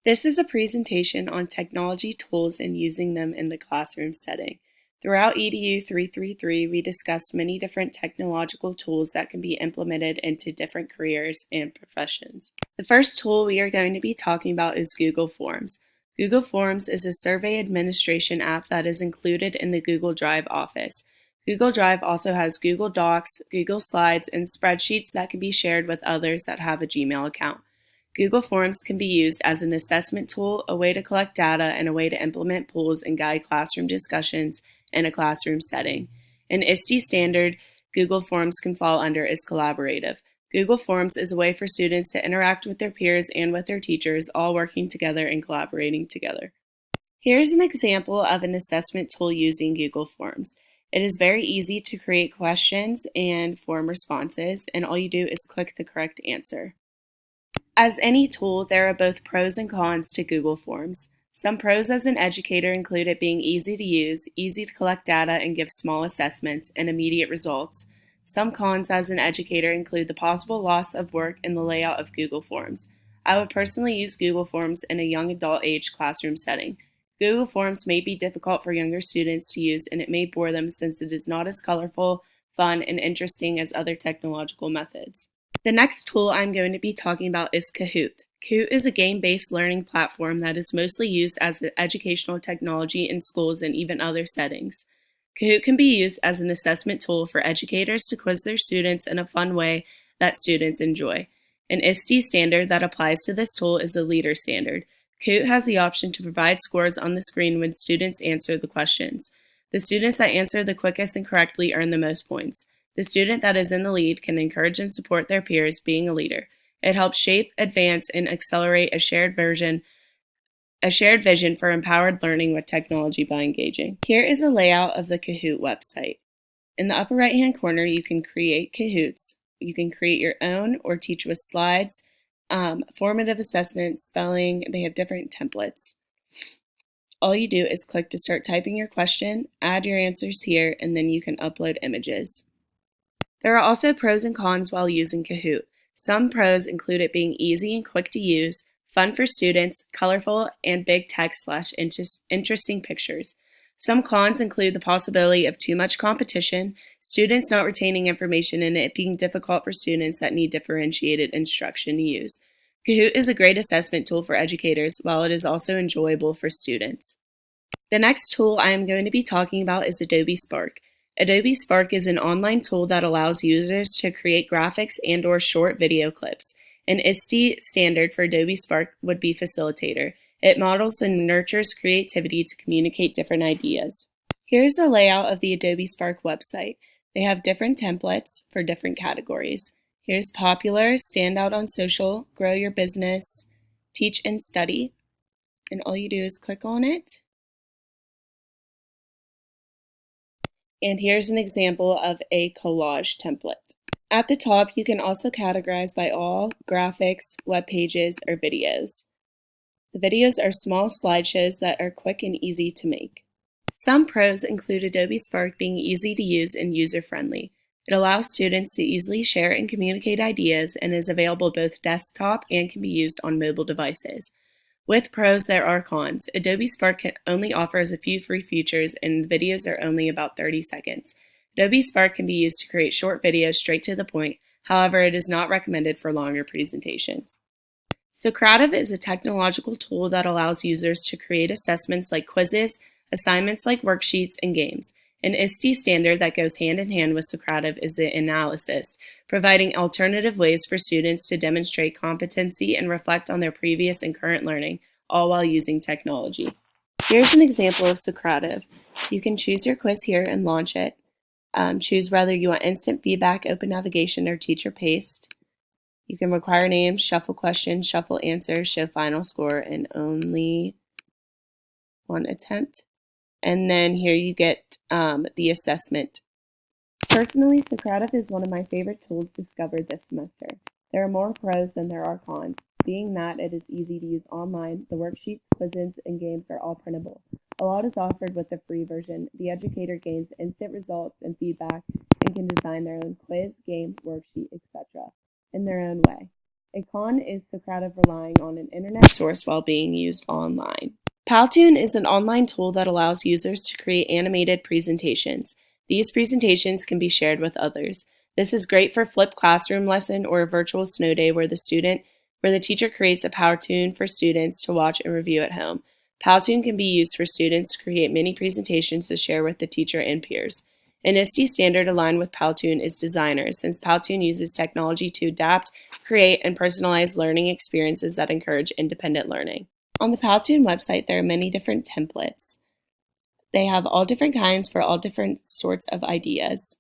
This is a presentation on technology tools and using them in the classroom setting. Throughout EDU 333, we discussed many different technological tools that can be implemented into different careers and professions. The first tool we are going to be talking about is Google Forms. Google Forms is a survey administration app that is included in the Google Drive office. Google Drive also has Google Docs, Google Slides, and spreadsheets that can be shared with others that have a Gmail account. Google Forms can be used as an assessment tool, a way to collect data, and a way to implement polls and guide classroom discussions in a classroom setting. An ISTE standard Google Forms can fall under is collaborative. Google Forms is a way for students to interact with their peers and with their teachers, all working together and collaborating together. Here's an example of an assessment tool using Google Forms. It is very easy to create questions and form responses, and all you do is click the correct answer. As any tool, there are both pros and cons to Google Forms. Some pros as an educator include it being easy to use, easy to collect data and give small assessments, and immediate results. Some cons as an educator include the possible loss of work in the layout of Google Forms. I would personally use Google Forms in a young adult age classroom setting. Google Forms may be difficult for younger students to use, and it may bore them since it is not as colorful, fun, and interesting as other technological methods. The next tool I'm going to be talking about is Kahoot. Kahoot is a game-based learning platform that is mostly used as an educational technology in schools and even other settings. Kahoot can be used as an assessment tool for educators to quiz their students in a fun way that students enjoy. An ISTE standard that applies to this tool is the Leader standard. Kahoot has the option to provide scores on the screen when students answer the questions. The students that answer the quickest and correctly earn the most points. The student that is in the lead can encourage and support their peers being a leader. It helps shape, advance, and accelerate a shared vision for empowered learning with technology by engaging. Here is a layout of the Kahoot website. In the upper right-hand corner, you can create Kahoots. You can create your own or teach with slides, formative assessment, spelling. They have different templates. All you do is click to start typing your question, add your answers here, and then you can upload images. There are also pros and cons while using Kahoot. Some pros include it being easy and quick to use, fun for students, colorful, and big text/interesting pictures. Some cons include the possibility of too much competition, students not retaining information, and it being difficult for students that need differentiated instruction to use. Kahoot is a great assessment tool for educators, while it is also enjoyable for students. The next tool I am going to be talking about is Adobe Spark. Adobe Spark is an online tool that allows users to create graphics and/or short video clips. An ISTE standard for Adobe Spark would be Facilitator. It models and nurtures creativity to communicate different ideas. Here's the layout of the Adobe Spark website. They have different templates for different categories. Here's Popular, Stand Out on Social, Grow Your Business, Teach and Study. And all you do is click on it. And here's an example of a collage template. At the top, you can also categorize by all, graphics, web pages, or videos. The videos are small slideshows that are quick and easy to make. Some pros include Adobe Spark being easy to use and user-friendly. It allows students to easily share and communicate ideas and is available both desktop and can be used on mobile devices. With pros, there are cons. Adobe Spark only offers a few free features and the videos are only about 30 seconds. Adobe Spark can be used to create short videos straight to the point. However, it is not recommended for longer presentations. Socrative is a technological tool that allows users to create assessments like quizzes, assignments like worksheets, and games. An ISTE standard that goes hand in hand with Socrative is the Analysis, providing alternative ways for students to demonstrate competency and reflect on their previous and current learning, all while using technology. Here's an example of Socrative. You can choose your quiz here and launch it. Choose whether you want instant feedback, open navigation, or teacher paced. You can require names, shuffle questions, shuffle answers, show final score, and only one attempt. And then here you get the assessment. Personally, Socrative is one of my favorite tools discovered this semester. There are more pros than there are cons, being that it is easy to use online. The worksheets, quizzes, and games are all printable. A lot is offered with the free version. The educator gains instant results and feedback and can design their own quiz, game, worksheet, etc. in their own way. A con is the crowd of relying on an internet source while being used online. Powtoon is an online tool that allows users to create animated presentations. These presentations can be shared with others. This is great for flipped classroom lesson or a virtual snow day where the teacher creates a Powtoon for students to watch and review at home. Powtoon can be used for students to create mini presentations to share with the teacher and peers. An ISTE standard aligned with Powtoon is Designer, since Powtoon uses technology to adapt, create, and personalize learning experiences that encourage independent learning. On the Powtoon website, there are many different templates. They have all different kinds for all different sorts of ideas.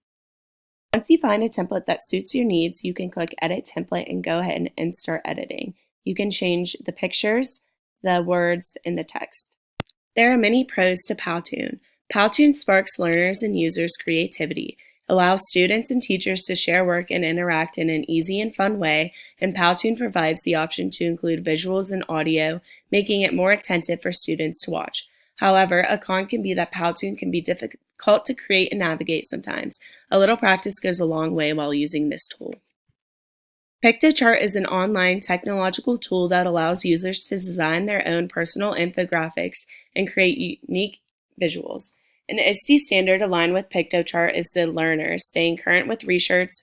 Once you find a template that suits your needs, you can click Edit Template and go ahead and start editing. You can change the pictures, the words, and the text. There are many pros to Powtoon. Powtoon sparks learners and users' creativity, allows students and teachers to share work and interact in an easy and fun way, and Powtoon provides the option to include visuals and audio, making it more attentive for students to watch. However, a con can be that Powtoon can be difficult to create and navigate sometimes. A little practice goes a long way while using this tool. Piktochart is an online technological tool that allows users to design their own personal infographics and create unique visuals. An ISTE standard aligned with Piktochart is the Learner, staying current with research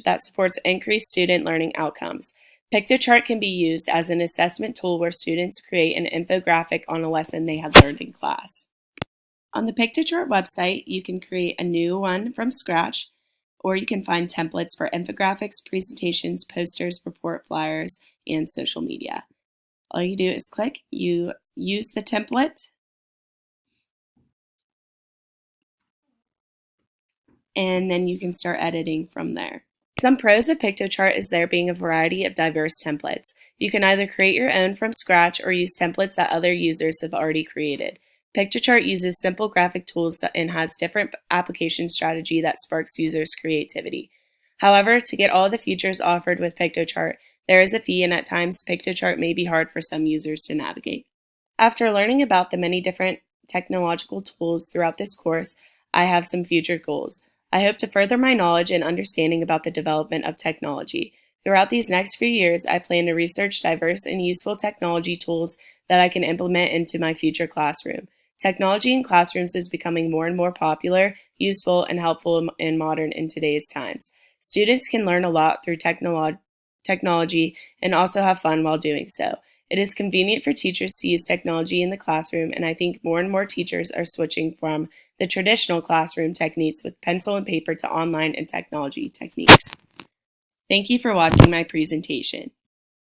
that supports increased student learning outcomes. Piktochart can be used as an assessment tool where students create an infographic on a lesson they have learned in class. On the Piktochart website, you can create a new one from scratch, or you can find templates for infographics, presentations, posters, report flyers, and social media. All you do is click, you use the template, and then you can start editing from there. Some pros of Piktochart is there being a variety of diverse templates. You can either create your own from scratch or use templates that other users have already created. Piktochart uses simple graphic tools and has different application strategy that sparks users' creativity. However, to get all the features offered with Piktochart, there is a fee, and at times Piktochart may be hard for some users to navigate. After learning about the many different technological tools throughout this course, I have some future goals. I hope to further my knowledge and understanding about the development of technology. Throughout these next few years, I plan to research diverse and useful technology tools that I can implement into my future classroom. Technology in classrooms is becoming more and more popular, useful, and helpful and modern in today's times. Students can learn a lot through technology and also have fun while doing so. It is convenient for teachers to use technology in the classroom, and I think more and more teachers are switching from the traditional classroom techniques with pencil and paper to online and technology techniques. Thank you for watching my presentation.